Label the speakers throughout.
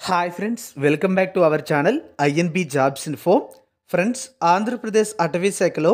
Speaker 1: Hi friends, welcome back to our channel INB jobs info. Friends, Andhra Pradesh అటవీ శాఖలో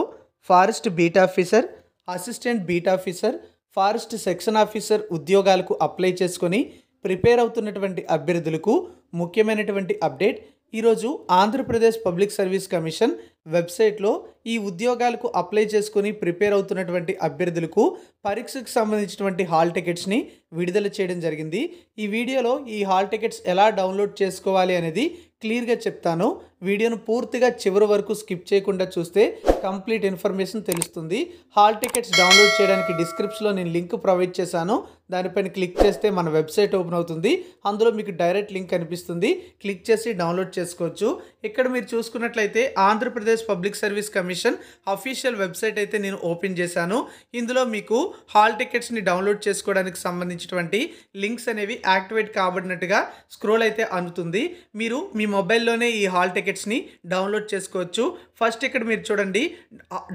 Speaker 1: forest beat officer, assistant beat officer, forest section officer ఉద్యోగాలకు apply చేసుకొని prepare అవుతున్నటువంటి అభ్యర్థులకు ముఖ్యమైనటువంటి update. ఈరోజు ఆంధ్రప్రదేశ్ పబ్లిక్ సర్వీస్ కమిషన్ వెబ్సైట్లో ఈ ఉద్యోగాలకు అప్లై చేసుకొని ప్రిపేర్ అవుతున్నటువంటి అభ్యర్థులకు పరీక్షకు సంబంధించినటువంటి హాల్ టికెట్స్ని విడుదల చేయడం జరిగింది. ఈ వీడియోలో ఈ హాల్ టికెట్స్ ఎలా డౌన్లోడ్ చేసుకోవాలి అనేది క్లియర్గా చెప్తాను. వీడియోను పూర్తిగా చివరి వరకు స్కిప్ చేయకుండా చూస్తే కంప్లీట్ ఇన్ఫర్మేషన్ తెలుస్తుంది. హాల్ టికెట్స్ డౌన్లోడ్ చేయడానికి డిస్క్రిప్షన్లో నేను లింక్ ప్రొవైడ్ చేశాను. దానిపైన క్లిక్ చేస్తే మన వెబ్సైట్ ఓపెన్ అవుతుంది. అందులో మీకు డైరెక్ట్ లింక్ కనిపిస్తుంది. క్లిక్ చేసి డౌన్లోడ్ చేసుకోవచ్చు. ఇక్కడ మీరు చూసుకున్నట్లయితే Andhra Pradesh public service commission official website అయితే నేను ఓపెన్ చేశాను. ఇందులో మీకు హాల్ టికెట్స్ని డౌన్లోడ్ చేసుకోవడానికి సంబంధించినటువంటి లింక్స్ అనేవి యాక్టివేట్ కాబడినట్టుగా స్క్రోల్ అయితే అందుతుంది. మీరు మీ మొబైల్లోనే ఈ హాల్ టికెట్స్ని డౌన్లోడ్ చేసుకోవచ్చు. ఫస్ట్ ఇక్కడ మీరు చూడండి,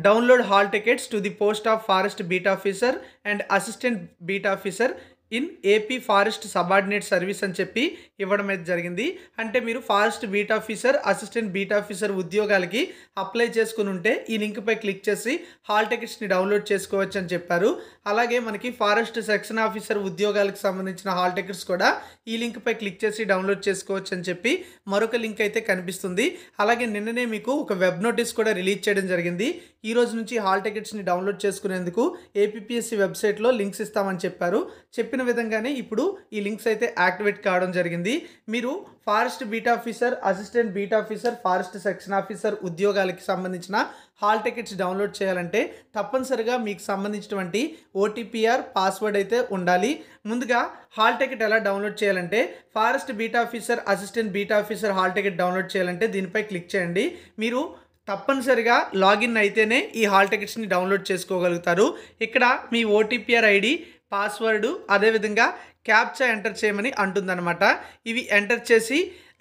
Speaker 1: download hall tickets to the post of forest beat officer and assistant beat officer in AP forest subordinate service అని చెప్పి ఇవ్వడం అయితే జరిగింది. అంటే మీరు forest beat officer, assistant beat officer ఉద్యోగాలకి అప్లై చేసుకుని ఉంటే ఈ లింక్పై క్లిక్ చేసి హాల్ టికెట్స్ని డౌన్లోడ్ చేసుకోవచ్చు అని చెప్పారు. అలాగే మనకి ఫారెస్ట్ సెక్షన్ ఆఫీసర్ ఉద్యోగాలకు సంబంధించిన హాల్ టికెట్స్ కూడా ఈ లింక్పై క్లిక్ చేసి డౌన్లోడ్ చేసుకోవచ్చు అని చెప్పి మరొక లింక్ అయితే కనిపిస్తుంది. అలాగే నిన్ననే మీకు ఒక వెబ్ నోటీస్ కూడా రిలీజ్ చేయడం జరిగింది. ఈ రోజు నుంచి హాల్ టికెట్స్ని డౌన్లోడ్ చేసుకునేందుకు ఏపీఎస్సీ వెబ్సైట్లో లింక్స్ ఇస్తామని చెప్పారు. చెప్పిన విధంగానే ఇప్పుడు ఈ లింక్స్ అయితే యాక్టివేట్ కావడం జరిగింది. మీరు forest beat officer, assistant beat officer, forest section officer ఉద్యోగాలకి సంబంధించిన హాల్ టికెట్స్ డౌన్లోడ్ చేయాలంటే తప్పనిసరిగా మీకు సంబంధించినటువంటి ఓటీపీఆర్ పాస్వర్డ్ అయితే ఉండాలి. ముందుగా హాల్ టికెట్ ఎలా డౌన్లోడ్ చేయాలంటే forest beat officer, assistant beat officer hall ticket download చేయాలంటే దీనిపై క్లిక్ చేయండి. మీరు తప్పనిసరిగా లాగిన్ అయితేనే ఈ హాల్ టికెట్స్ని డౌన్లోడ్ చేసుకోగలుగుతారు. ఇక్కడ మీ ఓటీపీఆర్ ఐడి, పాస్వర్డ్, అదేవిధంగా క్యాప్చా ఎంటర్ చేయమని అంటుందన్నమాట. ఇవి ఎంటర్ చేసి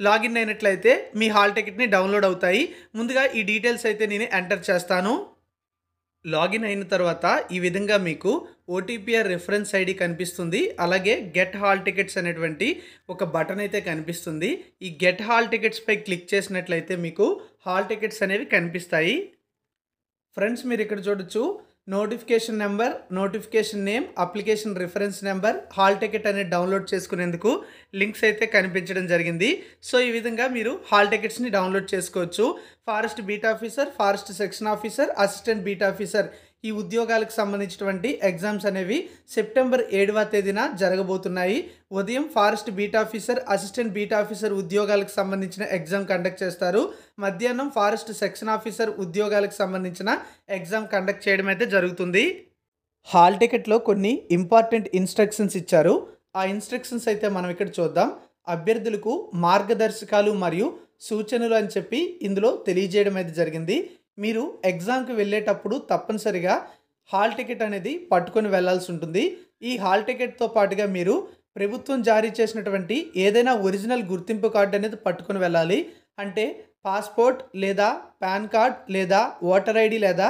Speaker 1: లాగిన్ అయినట్లయితే మీ హాల్ టికెట్ని డౌన్లోడ్ అవుతాయి. ముందుగా ఈ డీటెయిల్స్ అయితే నేను ఎంటర్ చేస్తాను. లాగిన్ అయిన తర్వాత ఈ విధంగా మీకు ఓటీపీఆర్ రిఫరెన్స్ ఐడి కనిపిస్తుంది. అలాగే గెట్ హాల్ టికెట్స్ అనేటువంటి ఒక బటన్ అయితే కనిపిస్తుంది. ఈ గెట్ హాల్ టికెట్స్పై క్లిక్ చేసినట్లయితే మీకు హాల్ టికెట్స్ అనేవి కనిపిస్తాయి. ఫ్రెండ్స్, మీరు ఇక్కడ చూడొచ్చు, notification number, notification name, application reference number, hall ticket అనేది డౌన్లోడ్ చేసుకునేందుకు లింక్స్ అయితే కనిపించడం జరిగింది. సో ఈ విధంగా మీరు హాల్ టికెట్స్ని డౌన్లోడ్ చేసుకోవచ్చు. Forest beat officer, forest section officer, assistant beat officer ఈ ఉద్యోగాలకు సంబంధించినటువంటి ఎగ్జామ్స్ అనేవి సెప్టెంబర్ 7వ తేదీన జరగబోతున్నాయి. ఉదయం forest beat officer, assistant beat officer ఉద్యోగాలకు సంబంధించిన ఎగ్జామ్ కండక్ట్ చేస్తారు. మధ్యాహ్నం ఫారెస్ట్ సెక్షన్ ఆఫీసర్ ఉద్యోగాలకు సంబంధించిన ఎగ్జామ్ కండక్ట్ చేయడం అయితే జరుగుతుంది. హాల్ టికెట్లో కొన్ని ఇంపార్టెంట్ ఇన్స్ట్రక్షన్స్ ఇచ్చారు. ఆ ఇన్స్ట్రక్షన్స్ అయితే మనం ఇక్కడ చూద్దాం. అభ్యర్థులకు మార్గదర్శకాలు మరియు సూచనలు అని చెప్పి ఇందులో తెలియజేయడం అయితే జరిగింది. మీరు ఎగ్జామ్కి వెళ్ళేటప్పుడు తప్పనిసరిగా హాల్ టికెట్ అనేది పట్టుకొని వెళ్ళాల్సి ఉంటుంది. ఈ హాల్ టికెట్తో పాటుగా మీరు ప్రభుత్వం జారీ చేసినటువంటి ఏదైనా ఒరిజినల్ గుర్తింపు కార్డు అనేది పట్టుకొని వెళ్ళాలి. అంటే పాస్పోర్ట్ లేదా పాన్ కార్డ్ లేదా ఓటర్ ఐడి లేదా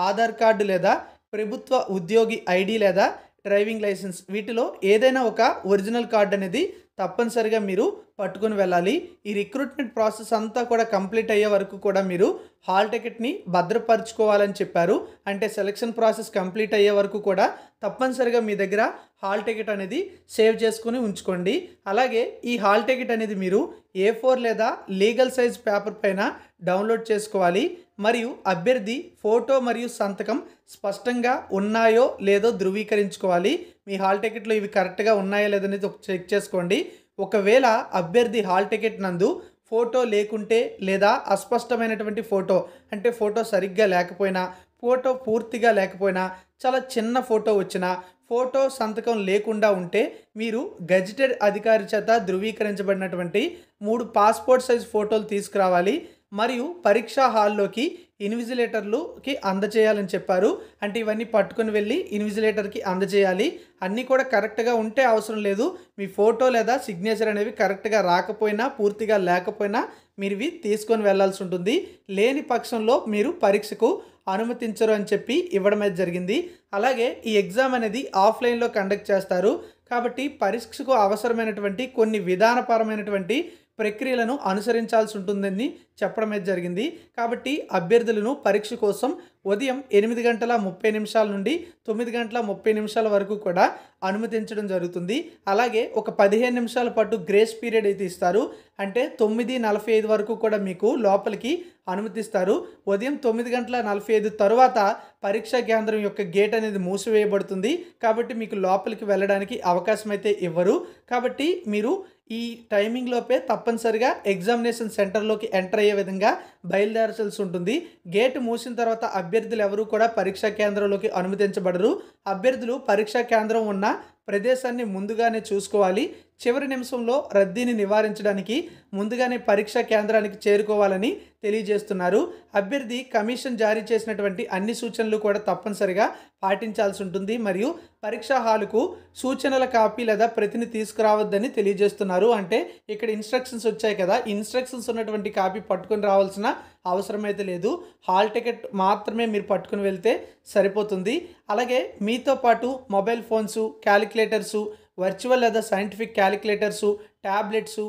Speaker 1: ఆధార్ కార్డు లేదా ప్రభుత్వ ఉద్యోగి ఐడి లేదా డ్రైవింగ్ లైసెన్స్, వీటిలో ఏదైనా ఒక ఒరిజినల్ కార్డు అనేది తప్పనిసరిగా మీరు పట్టుకొని వెళ్ళాలి. ఈ రిక్రూట్మెంట్ ప్రాసెస్ అంతా కూడా కంప్లీట్ అయ్యే వరకు కూడా మీరు హాల్ టికెట్ని భద్రపరచుకోవాలని చెప్పారు. అంటే సెలక్షన్ ప్రాసెస్ కంప్లీట్ అయ్యే వరకు కూడా తప్పనిసరిగా మీ దగ్గర హాల్ టికెట్ అనేది సేవ్ చేసుకుని ఉంచుకోండి. అలాగే ఈ హాల్ టికెట్ అనేది మీరు A4 లేదా లీగల్ సైజ్ పేపర్ పైన డౌన్లోడ్ చేసుకోవాలి. మరియు అభ్యర్థి ఫోటో మరియు సంతకం స్పష్టంగా ఉన్నాయో లేదో ధృవీకరించుకోవాలి. మీ హాల్ టికెట్లో ఇవి కరెక్ట్గా ఉన్నాయో లేదనేది చెక్ చేసుకోండి. ఒకవేళ అభ్యర్థి హాల్ టికెట్ నందు ఫోటో లేకుంటే లేదా అస్పష్టమైనటువంటి ఫోటో, అంటే ఫోటో సరిగ్గా లేకపోయినా, ఫోటో పూర్తిగా లేకపోయినా, చాలా చిన్న ఫోటో వచ్చినా, ఫోటో సంతకం లేకుండా ఉంటే మీరు గెజిటెడ్ అధికారి చేత ధృవీకరించబడినటువంటి 3 పాస్పోర్ట్ సైజ్ ఫోటోలు తీసుకురావాలి. మరియు పరీక్షా హాల్లోకి ఇన్విజిలేటర్లుకి అందజేయాలని చెప్పారు. అంటే ఇవన్నీ పట్టుకొని వెళ్ళి ఇన్విజిలేటర్కి అందజేయాలి. అన్నీ కూడా కరెక్ట్గా ఉంటే అవసరం లేదు. మీ ఫోటో లేదా సిగ్నేచర్ అనేవి కరెక్ట్గా రాకపోయినా, పూర్తిగా లేకపోయినా మీరు ఇవి తీసుకొని వెళ్ళాల్సి ఉంటుంది. లేని పక్షంలో మీరు పరీక్షకు అనుమతించరు అని చెప్పి ఇవ్వడం అయితే జరిగింది. అలాగే ఈ ఎగ్జామ్ అనేది ఆఫ్లైన్లో కండక్ట్ చేస్తారు. కాబట్టి పరీక్షకు అవసరమైనటువంటి కొన్ని విధానపరమైనటువంటి ప్రక్రియలను అనుసరించాల్సి ఉంటుందని చెప్పడం అయితే జరిగింది. కాబట్టి అభ్యర్థులను పరీక్ష కోసం ఉదయం 8:30 నుండి 9:30 వరకు కూడా అనుమతించడం జరుగుతుంది. అలాగే ఒక 15 నిమిషాల పాటు గ్రేస్ పీరియడ్ అయితే ఇస్తారు. అంటే 9:45 వరకు కూడా మీకు లోపలికి అనుమతిస్తారు. ఉదయం 9:45 తర్వాత పరీక్షా కేంద్రం యొక్క గేట్ అనేది మూసివేయబడుతుంది. కాబట్టి మీకు లోపలికి వెళ్ళడానికి అవకాశం అయితే ఇవ్వరు. కాబట్టి మీరు ఈ టైమింగ్ లోపే తప్పనిసరిగా ఎగ్జామినేషన్ సెంటర్లోకి ఎంటర్ అయ్యే విధంగా బయలుదేరాల్సి ఉంటుంది. గేట్ మూసిన తర్వాత అభ్యర్థులు ఎవరు కూడా పరీక్షా కేంద్రంలోకి అనుమతించబడరు. అభ్యర్థులు పరీక్షా కేంద్రం ఉన్న ప్రదేశాన్ని ముందుగానే చూసుకోవాలి. చివరి నిమిషంలో రద్దీని నివారించడానికి ముందుగానే పరీక్షా కేంద్రానికి చేరుకోవాలని తెలియజేస్తున్నారు. అభ్యర్థి కమిషన్ జారీ చేసినటువంటి అన్ని సూచనలు కూడా తప్పనిసరిగా పాటించాల్సి ఉంటుంది. మరియు పరీక్షా హాలుకు సూచనల కాపీ లేదా ప్రతిని తీసుకురావద్దని తెలియజేస్తున్నారు. అంటే ఇక్కడ ఇన్స్ట్రక్షన్స్ వచ్చాయి కదా, ఇన్స్ట్రక్షన్స్ ఉన్నటువంటి కాపీ పట్టుకొని రావాల్సిన అవసరం అయితే లేదు. హాల్ టికెట్ మాత్రమే మీరు పట్టుకుని వెళ్తే సరిపోతుంది. అలాగే మీతో పాటు మొబైల్ ఫోన్సు, క్యాలిక్యులేటర్సు, వర్చువల్ లేదా సైంటిఫిక్ క్యాలిక్యులేటర్సు, ట్యాబ్లెట్సు,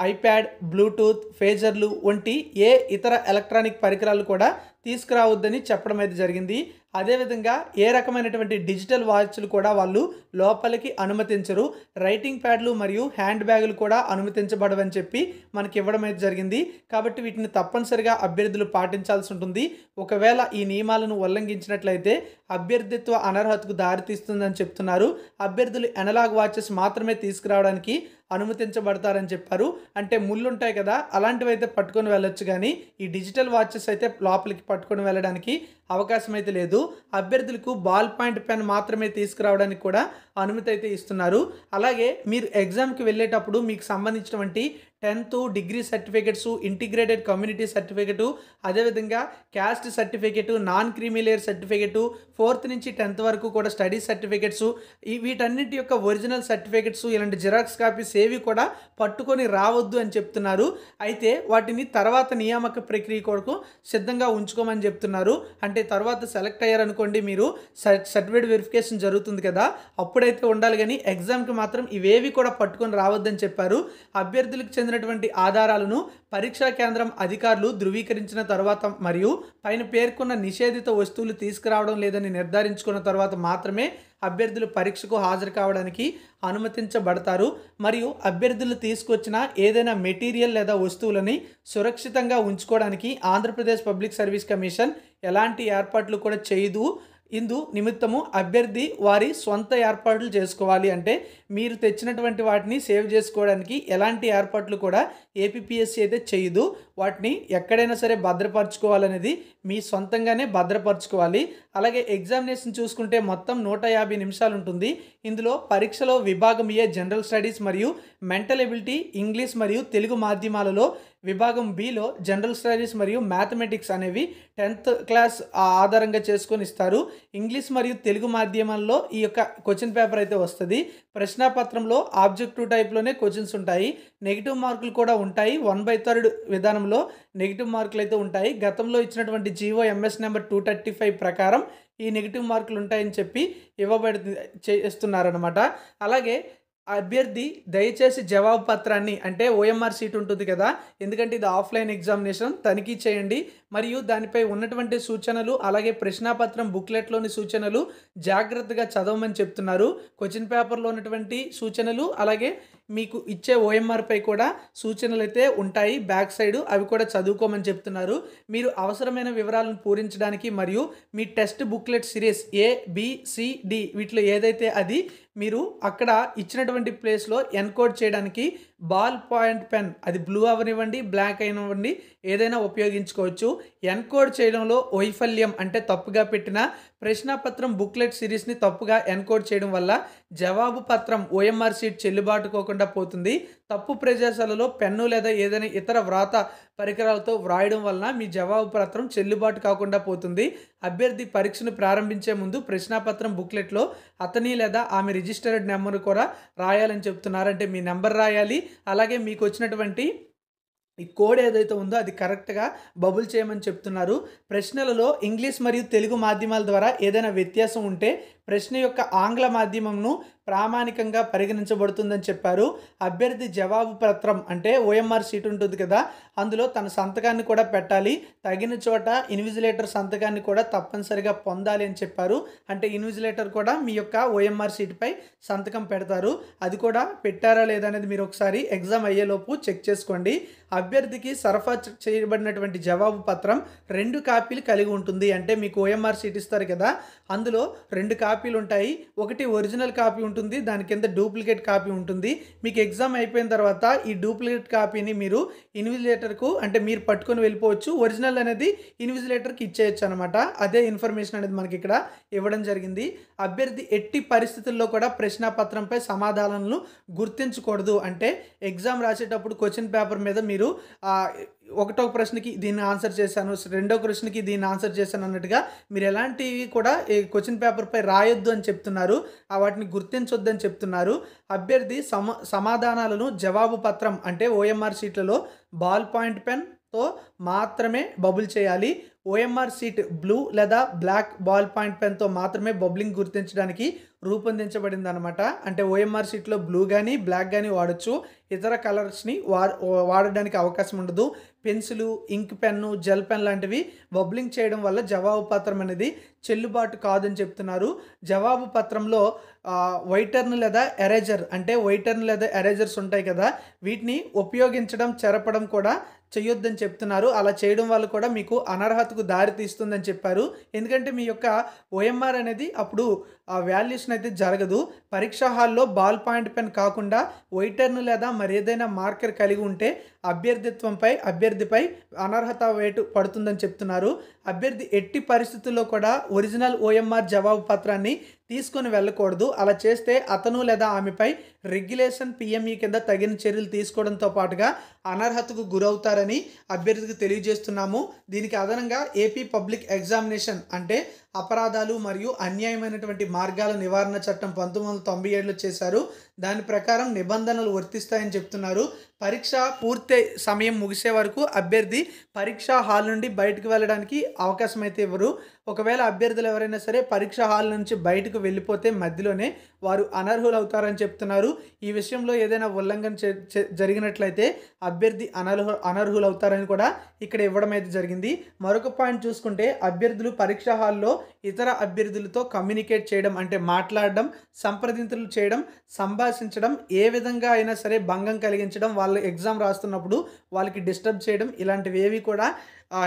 Speaker 1: ఐప్యాడ్, బ్లూటూత్, ఫేజర్లు వంటి ఏ ఇతర ఎలక్ట్రానిక్ పరికరాలు కూడా తీసుకురావద్దని చెప్పడం అయితే జరిగింది. అదేవిధంగా ఏ రకమైనటువంటి డిజిటల్ వాచ్లు కూడా వాళ్ళు లోపలికి అనుమతించరు. రైటింగ్ ప్యాడ్లు మరియు హ్యాండ్ బ్యాగులు కూడా అనుమతించబడవని చెప్పి మనకి ఇవ్వడం అయితే జరిగింది. కాబట్టి వీటిని తప్పనిసరిగా అభ్యర్థులు పాటించాల్సి ఉంటుంది. ఒకవేళ ఈ నియమాలను ఉల్లంఘించినట్లయితే అభ్యర్థిత్వ అనర్హతకు దారితీస్తుందని చెప్తున్నారు. అభ్యర్థులు అనలాగ్ వాచెస్ మాత్రమే తీసుకురావడానికి అనుమతించబడతారని చెప్పారు. అంటే ముళ్ళు ఉంటాయి కదా, అలాంటివి అయితే పట్టుకొని వెళ్ళొచ్చు, కానీ ఈ డిజిటల్ వాచెస్ అయితే లోపలికి పట్టుకొని వెళ్ళడానికి అవకాశం అయితే లేదు. అభ్యర్థులకు బాల్ పాయింట్ పెన్ మాత్రమే తీసుకురావడానికి కూడా అనుమతి అయితే ఇస్తున్నారు. అలాగే మీరు ఎగ్జామ్కి వెళ్ళేటప్పుడు మీకు సంబంధించినటువంటి 10th degree certificates, integrated community certificate, అదేవిధంగా caste certificate, non creamy layer certificate, 4th నుంచి 10th వరకు కూడా స్టడీ సర్టిఫికెట్స్, వీటన్నిటి యొక్క ఒరిజినల్ సర్టిఫికెట్స్, ఇలాంటి జిరాక్స్ కాపీస్ ఏవి కూడా పట్టుకొని రావద్దు అని చెప్తున్నారు. అయితే వాటిని తర్వాత నియామక ప్రక్రియ కొరకు సిద్ధంగా ఉంచుకోమని చెప్తున్నారు. అంటే తర్వాత సెలెక్ట్ అయ్యారనుకోండి, మీరు సర్టిఫికేట్ వెరిఫికేషన్ జరుగుతుంది కదా, అప్పుడైతే ఉండాలి, కానీ ఎగ్జామ్కి మాత్రం ఇవేవి కూడా పట్టుకొని రావద్దని చెప్పారు. అభ్యర్థులకు చెందినటువంటి ఆధారాలను పరీక్షా కేంద్రం అధికారులు ధృవీకరించిన తర్వాత మరియు పైన పేర్కొన్న నిషేధిత వస్తువులు తీసుకురావడం లేదని నిర్ధారించుకున్న తర్వాత మాత్రమే అభ్యర్థులు పరీక్షకు హాజరు కావడానికి అనుమతించబడతారు. మరియు అభ్యర్థులు తీసుకొచ్చిన ఏదైనా మెటీరియల్ లేదా వస్తువులని సురక్షితంగా ఉంచుకోవడానికి ఆంధ్రప్రదేశ్ పబ్లిక్ సర్వీస్ కమిషన్ ఎలాంటి ఏర్పాట్లు కూడా చేయదు. ఇందు నిమిత్తము అభ్యర్థి వారి సొంత ఏర్పాట్లు చేసుకోవాలి. అంటే మీరు తెచ్చినటువంటి వాటిని సేవ్ చేసుకోవడానికి ఎలాంటి ఏర్పాట్లు కూడా ఏపీపీఎస్సీ అయితే చేయదు. వాటిని ఎక్కడైనా సరే భద్రపరచుకోవాలనేది మీ సొంతంగానే భద్రపరచుకోవాలి. అలాగే ఎగ్జామినేషన్ చూసుకుంటే మొత్తం 150 నిమిషాలు ఉంటుంది. ఇందులో పరీక్షలో విభాగం ఏ జనరల్ స్టడీస్ మరియు మెంటల్ ఎబిలిటీ, ఇంగ్లీష్ మరియు తెలుగు మాధ్యమాలలో, విభాగం బిలో జనరల్ స్టడీస్ మరియు మ్యాథమెటిక్స్ అనేవి 10th క్లాస్ ఆధారంగా చేసుకొని ఇస్తారు. ఇంగ్లీష్ మరియు తెలుగు మాధ్యమాల్లో ఈ యొక్క క్వశ్చన్ పేపర్ అయితే వస్తుంది. ప్రశ్నాపత్రంలో ఆబ్జెక్టివ్ టైప్లోనే క్వశ్చన్స్ ఉంటాయి. నెగిటివ్ మార్కులు కూడా ఉంటాయి. 1/3 విధానంలో నెగిటివ్ మార్కులు అయితే ఉంటాయి. గతంలో ఇచ్చినటువంటి జీవో ఎంఎస్ నెంబర్ 235 ప్రకారం ఈ నెగిటివ్ మార్కులు ఉంటాయని చెప్పి చేస్తున్నారనమాట. అలాగే అభ్యర్థి దయచేసి జవాబు పత్రాన్ని, అంటే ఓఎంఆర్ షీట్ ఉంటుంది కదా, ఎందుకంటే ఇది ఆఫ్లైన్ ఎగ్జామినేషన్, తనిఖీ చేయండి. మరియు దానిపై ఉన్నటువంటి సూచనలు, అలాగే ప్రశ్నాపత్రం బుక్లెట్లోని సూచనలు జాగ్రత్తగా చదవమని చెప్తున్నారు. క్వశ్చన్ పేపర్లో ఉన్నటువంటి సూచనలు, అలాగే మీకు ఇచ్చే ఓఎంఆర్పై కూడా సూచనలు అయితే ఉంటాయి బ్యాక్ సైడ్, అవి కూడా చదువుకోమని చెప్తున్నారు. మీరు అవసరమైన వివరాలను పూరించడానికి మరియు మీ టెక్స్ట్ బుక్లెట్ సిరీస్ ABCD వీటిలో ఏదైతే అది మీరు అక్కడ ఇచ్చినటువంటి ప్లేస్లో ఎన్కోడ్ చేయడానికి బాల్ పాయింట్ పెన్, అది బ్లూ అవనివ్వండి, బ్లాక్ అయినవ్వండి, ఏదైనా ఉపయోగించుకోవచ్చు. ఎన్కోడ్ చేయడంలో వైఫల్యం అంటే తప్పుగా పెట్టిన ప్రశ్నాపత్రం బుక్లెట్ సిరీస్ని తప్పుగా ఎన్కోడ్ చేయడం వల్ల జవాబు పత్రం ఓఎంఆర్ షీట్ చెల్లుబాటుకోకుండా పోతుంది. తప్పు ప్రదేశాలలో పెన్ను లేదా ఏదైనా ఇతర వ్రాత పరికరాలతో వ్రాయడం వలన మీ జవాబు పత్రం చెల్లుబాటు కాకుండా పోతుంది. అభ్యర్థి పరీక్షను ప్రారంభించే ముందు ప్రశ్నాపత్రం బుక్లెట్లో అతని లేదా ఆమె రిజిస్టర్డ్ నెంబర్ కూడా రాయాలని చెప్తున్నారు. అంటే మీ నెంబర్ రాయాలి, అలాగే మీకు వచ్చినటువంటి ఈ కోడ్ ఏదైతే ఉందో అది కరెక్ట్గా బబుల్ చేయమని చెప్తున్నారు. ప్రశ్నలలో ఇంగ్లీష్ మరియు తెలుగు మాధ్యమాల ద్వారా ఏదైనా వ్యత్యాసం ఉంటే ప్రశ్న యొక్క ఆంగ్ల మాధ్యమంను ప్రామాణికంగా పరిగణించబడుతుందని చెప్పారు. అభ్యర్థి జవాబు పత్రం అంటే ఓఎంఆర్ షీట్ ఉంటుంది కదా, అందులో తన సంతకాన్ని కూడా పెట్టాలి. తగిన చోట ఇన్విజిలేటర్ సంతకాన్ని కూడా తప్పనిసరిగా పొందాలి అని చెప్పారు. అంటే ఇన్విజిలేటర్ కూడా మీ యొక్క ఓఎంఆర్ షీట్పై సంతకం పెడతారు. అది కూడా పెట్టారా లేదా అనేది మీరు ఒకసారి ఎగ్జామ్ అయ్యేలోపు చెక్ చేసుకోండి. అభ్యర్థికి సరఫరా చేయబడినటువంటి జవాబు పత్రం 2 కాపీలు కలిగి ఉంటుంది. అంటే మీకు ఓఎంఆర్ షీట్ ఇస్తారు కదా, అందులో 2 కాపీలు ఉంటాయి. ఒకటి ఒరిజినల్ కాపీ ఉంటుంది, దాని కింద డూప్లికేట్ కాపీ ఉంటుంది. మీకు ఎగ్జామ్ అయిపోయిన తర్వాత ఈ డూప్లికేట్ కాపీని మీరు ఇన్విజిలేటర్కు అంటే మీరు పట్టుకొని వెళ్ళిపోవచ్చు. ఒరిజినల్ అనేది ఇన్విజిలేటర్కి ఇచ్చేయచ్చు అనమాట. అదే ఇన్ఫర్మేషన్ అనేది మనకి ఇక్కడ ఇవ్వడం జరిగింది. అభ్యర్థి ఎట్టి పరిస్థితుల్లో కూడా ప్రశ్నాపత్రంపై సమాధానాలను గుర్తించకూడదు. అంటే ఎగ్జామ్ రాసేటప్పుడు క్వశ్చన్ పేపర్ మీద మీరు ఒకటో ప్రశ్నకి దీన్ని ఆన్సర్ చేశాను, రెండో ప్రశ్నకి దీన్ని ఆన్సర్ చేశాను అన్నట్టుగా మీరు ఎలాంటివి కూడా ఈ క్వశ్చన్ పేపర్పై రాయొద్దు అని చెప్తున్నారు. వాటిని గుర్తించొద్దు అని చెప్తున్నారు. అభ్యర్థి సమాధానాలను జవాబు పత్రం అంటే ఓఎంఆర్ షీట్లలో బాల్ పాయింట్ పెన్తో మాత్రమే బబుల్ చేయాలి. ఓఎంఆర్ షీట్ బ్లూ లేదా బ్లాక్ బాల్ పాయింట్ పెన్తో మాత్రమే బబ్లింగ్ గుర్తించడానికి రూపొందించబడింది అనమాట. అంటే ఓఎంఆర్ షీట్లో బ్లూ కానీ బ్లాక్ కానీ వాడచ్చు, ఇతర కలర్స్ని వాడడానికి అవకాశం ఉండదు. Pencil, ink pen, gel pen లాంటివి బబ్లింగ్ చేయడం వల్ల జవాబు పత్రం అనేది చెల్లుబాటు కాదని చెప్తున్నారు. జవాబు పత్రంలో వైటర్న్ లేదా ఎరేజర్ అంటే వైటర్న్ లేదా ఎరేజర్స్ ఉంటాయి కదా, వీటిని ఉపయోగించడం, చెరపడం కూడా చేయొద్దని చెప్తున్నారు. అలా చేయడం వల్ల కూడా మీకు అనర్హతకు దారి తీస్తుందని చెప్పారు. ఎందుకంటే మీ యొక్క ఓఎంఆర్ అనేది అప్పుడు వాల్యుయేషన్ అయితే జరగదు. పరీక్షా హాల్లో బాల్ పాయింట్ పెన్ కాకుండా వైటర్న్ లేదా మరేదైనా మార్కర్ కలిగి ఉంటే అభ్యర్థిపై అనర్హత వేటు పడుతుందని చెప్తున్నారు. అభ్యర్థి ఎట్టి పరిస్థితుల్లో కూడా ఒరిజినల్ ఓఎంఆర్ జవాబు పత్రాన్ని తీసుకొని వెళ్ళకూడదు. అలా చేస్తే అతను లేదా ఆమెపై రెగ్యులేషన్ పిఎంఈ కింద తగిన చర్యలు తీసుకోవడంతో పాటుగా అనర్హతకు గురవుతారని అభ్యర్థికి తెలియజేస్తున్నాము. దీనికి అదనంగా ఏపీ పబ్లిక్ ఎగ్జామినేషన్ అంటే అపరాధాలు మరియు అన్యాయమైనటువంటి మార్గాల నివారణ చట్టం 1997లో చేశారు. దాని ప్రకారం నిబంధనలు వర్తిస్తాయని చెప్తున్నారు. పరీక్ష పూర్తి సమయం ముగిసే వరకు అభ్యర్థి పరీక్షా హాల్ నుండి బయటకు వెళ్ళడానికి అవకాశం అయితే ఇవ్వరు. ఒకవేళ అభ్యర్థులు ఎవరైనా సరే పరీక్షా హాల్ నుంచి బయటకు వెళ్ళిపోతే మధ్యలోనే వారు అనర్హులు అవుతారని చెప్తున్నారు. ఈ విషయంలో ఏదైనా ఉల్లంఘన జరిగినట్లయితే అభ్యర్థి అనర్హులు అవుతారని కూడా ఇక్కడ ఇవ్వడం అయితే జరిగింది. మరొక పాయింట్ చూసుకుంటే అభ్యర్థులు పరీక్షా హాల్లో ఇతర అభ్యర్థులతో కమ్యూనికేట్ చేయడం అంటే మాట్లాడడం, సంప్రదింపులు చేయడం, సంభాషించడం, ఏ విధంగా అయినా సరే భంగం కలిగించడం, వాళ్ళు ఎగ్జామ్ రాస్తున్నప్పుడు వాళ్ళకి డిస్టర్బ్ చేయడం, ఇలాంటివి ఏవి కూడా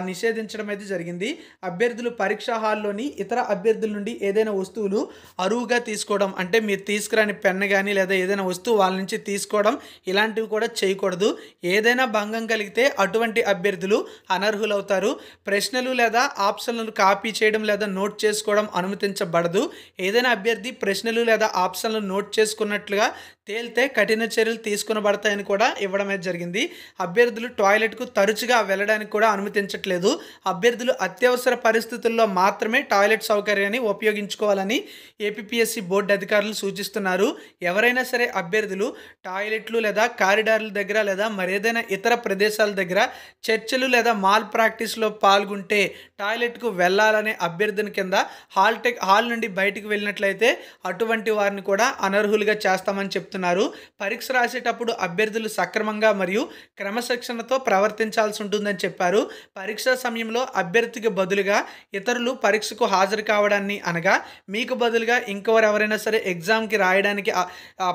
Speaker 1: నిషేధించడం అయితే జరిగింది. అభ్యర్థులు పరీక్షా హాల్లోని ఇతర అభ్యర్థుల నుండి ఏదైనా వస్తువులు అరువుగా తీసుకోవడం అంటే మీరు తీసుకురాని పెన్ను కానీ లేదా ఏదైనా వస్తువు వాళ్ళ నుంచి తీసుకోవడం ఇలాంటివి కూడా చేయకూడదు. ఏదైనా భంగం కలిగితే అటువంటి అభ్యర్థులు అనర్హులవుతారు. ప్రశ్నలు లేదా ఆప్షన్లను కాపీ చేయడం లేదా నోట్ చేసుకోవడం అనుమతించబడదు. ఏదైనా అభ్యర్థి ప్రశ్నలు లేదా ఆప్షన్లను నోట్ చేసుకున్నట్లుగా తేలితే కఠిన చర్యలు తీసుకునబడతాయని కూడా ఇవ్వడం అయితే జరిగింది. అభ్యర్థులు టాయిలెట్కు తరచుగా వెళ్ళడానికి కూడా అనుమతించట్లేదు. అభ్యర్థులు అత్యవసర పరిస్థితుల్లో మాత్రమే టాయిలెట్ సౌకర్యాన్ని ఉపయోగించుకోవాలని ఏపీపీఎస్సీ బోర్డు అధికారులు సూచిస్తున్నారు. ఎవరైనా సరే అభ్యర్థులు టాయిలెట్లు లేదా కారిడార్ల దగ్గర లేదా మరేదైనా ఇతర ప్రదేశాల దగ్గర చర్చలు లేదా మాల్ ప్రాక్టీస్లో పాల్గొంటే టాయిలెట్కు వెళ్ళాలనే అభ్యర్థన కింద హాల్ నుండి బయటకు వెళ్ళినట్లయితే అటువంటి వారిని కూడా అనర్హులుగా చేస్తామని చెప్తున్నారు. పరీక్ష రాసేటప్పుడు అభ్యర్థులు సక్రమంగా మరియు క్రమశిక్షణతో ప్రవర్తించాల్సి ఉంటుందని చెప్పారు. పరీక్షా సమయంలో అభ్యర్థికి బదులుగా ఇతరులు పరీక్షకు హాజరు కావడాన్ని అనగా మీకు బదులుగా ఇంకెవరైనా సరే ఎగ్జామ్కి రాయడానికి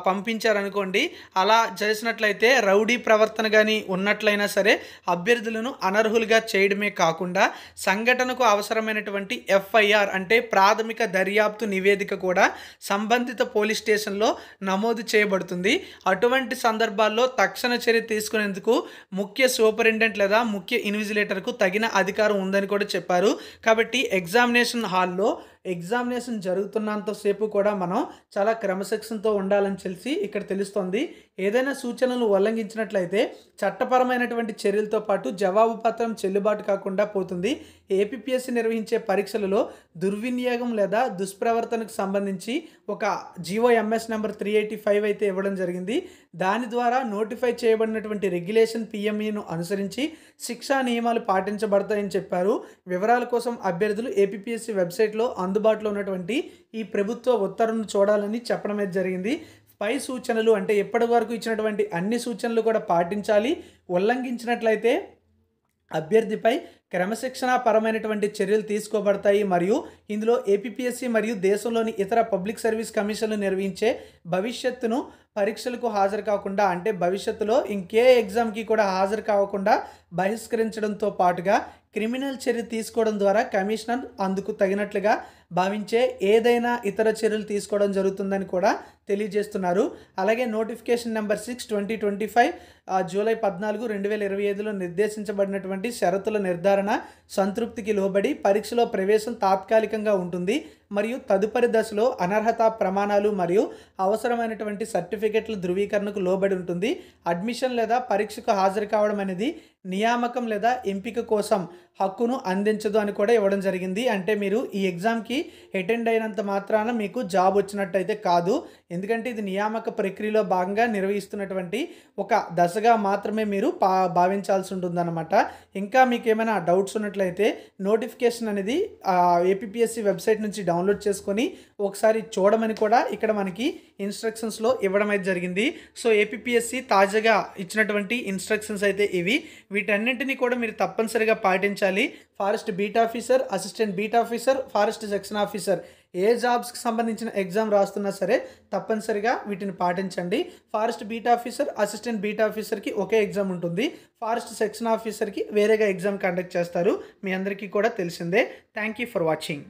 Speaker 1: పంపించారనుకోండి, అలా చేసినట్లయితే రౌడీ ప్రవర్తన కానీ ఉన్నట్లయినా సరే అభ్యర్థులను అనర్హులుగా చేయడమే కాకుండా సంఘటనకు అవసరమైనటువంటి ఎఫ్ఐఆర్ అంటే ప్రాథమిక దర్యాప్తు నివేదిక కూడా సంబంధిత పోలీస్ స్టేషన్లో నమోదు చేయబడుతుంది. అటువంటి సందర్భాల్లో తక్షణ చర్య తీసుకునేందుకు ముఖ్య సూపరింటెండెంట్ లేదా ముఖ్య ఇన్విజిలేటర్కు తగిన అధికారం ఉందని కూడా చెప్పారు. కాబట్టి ఎగ్జామినేషన్ హాల్లో ఎగ్జామినేషన్ జరుగుతున్నంతసేపు కూడా మనం చాలా క్రమశిక్షణతో ఉండాలని తెలిసి ఇక్కడ తెలుస్తోంది. ఏదైనా సూచనలు ఉల్లంఘించినట్లయితే చట్టపరమైనటువంటి చర్యలతో పాటు జవాబు పత్రం చెల్లుబాటు కాకుండా పోతుంది. ఏపీపీఎస్సీ నిర్వహించే పరీక్షలలో దుర్వినియోగం లేదా దుష్ప్రవర్తనకు సంబంధించి ఒక జీఓఎంఎస్ నెంబర్ 385 అయితే ఇవ్వడం జరిగింది. దాని ద్వారా నోటిఫై చేయబడినటువంటి రెగ్యులేషన్ పిఎంఈను అనుసరించి శిక్షా నియమాలు పాటించబడతాయని చెప్పారు. వివరాల కోసం అభ్యర్థులు ఏపీపీఎస్సీ వెబ్సైట్లో అందుబాటులో ఉన్నటువంటి ఈ ప్రభుత్వ ఉత్తర్వులను చూడాలని చెప్పడం అయితే జరిగింది. పై సూచనలు అంటే ఇప్పటి వరకు ఇచ్చినటువంటి అన్ని సూచనలు కూడా పాటించాలి. ఉల్లంఘించినట్లయితే అభ్యర్థిపై క్రమశిక్షణాపరమైనటువంటి చర్యలు తీసుకోబడతాయి. మరియు ఇందులో ఏపీపీఎస్సీ మరియు దేశంలోని ఇతర పబ్లిక్ సర్వీస్ కమిషన్లు నిర్వహించే భవిష్యత్తును పరీక్షలకు హాజరు కాకుండా అంటే భవిష్యత్తులో ఇంకే ఎగ్జామ్కి కూడా హాజరు కాకుండా బహిష్కరించడంతో పాటుగా క్రిమినల్ చర్య తీసుకోవడం ద్వారా కమిషనర్ అందుకు తగినట్లుగా భావించే ఏదైనా ఇతర చర్యలు తీసుకోవడం జరుగుతుందని కూడా తెలియజేస్తున్నారు. అలాగే నోటిఫికేషన్ నెంబర్ 6/2025 జూలై 14, 2025లో నిర్దేశించబడినటువంటి షరతుల నిర్ధారణ సంతృప్తికి లోబడి పరీక్షలో ప్రవేశం తాత్కాలికంగా ఉంటుంది. మరియు తదుపరి దశలో అనర్హత ప్రమాణాలు మరియు అవసరమైనటువంటి సర్టిఫికెట్ల ధృవీకరణకు లోబడి ఉంటుంది. అడ్మిషన్ లేదా పరీక్షకు హాజరు కావడం అనేది నియామకం లేదా ఎంపిక కోసం హక్కును అందించదు అని కూడా ఇవ్వడం జరిగింది. అంటే మీరు ఈ ఎగ్జామ్కి అటెండ్ అయినంత మాత్రాన మీకు జాబ్ వచ్చినట్టయితే కాదు. ఎందుకంటే ఇది నియామక ప్రక్రియలో భాగంగా నిర్వహిస్తున్నటువంటి ఒక దశగా మాత్రమే మీరు భావించాల్సి ఉంటుందన్నమాట. ఇంకా మీకు ఏమైనా డౌట్స్ ఉన్నట్లయితే నోటిఫికేషన్ అనేది ఏపీపీఎస్సీ వెబ్సైట్ నుంచి డౌన్లోడ్ చేసుకొని ఒకసారి చూడమని కూడా ఇక్కడ మనకి ఇన్స్ట్రక్షన్స్లో ఇవ్వడం అయితే జరిగింది. సో ఏపీపీఎస్సీ తాజాగా ఇచ్చినటువంటి ఇన్స్ట్రక్షన్స్ అయితే ఇవి. వీటన్నింటినీ కూడా మీరు తప్పనిసరిగా పాటించాలి. Forest beat officer, assistant beat officer, forest section officer ఏ జాబ్స్కి సంబంధించిన ఎగ్జామ్ రాస్తున్నా సరే తప్పనిసరిగా వీటిని పాటించండి. Forest beat officer, assistant beat ఆఫీసర్కి ఒకే ఎగ్జామ్ ఉంటుంది. ఫారెస్ట్ సెక్షన్ ఆఫీసర్కి వేరేగా ఎగ్జామ్ కండక్ట్ చేస్తారు. మీ అందరికీ కూడా తెలిసిందే. Thank you for watching.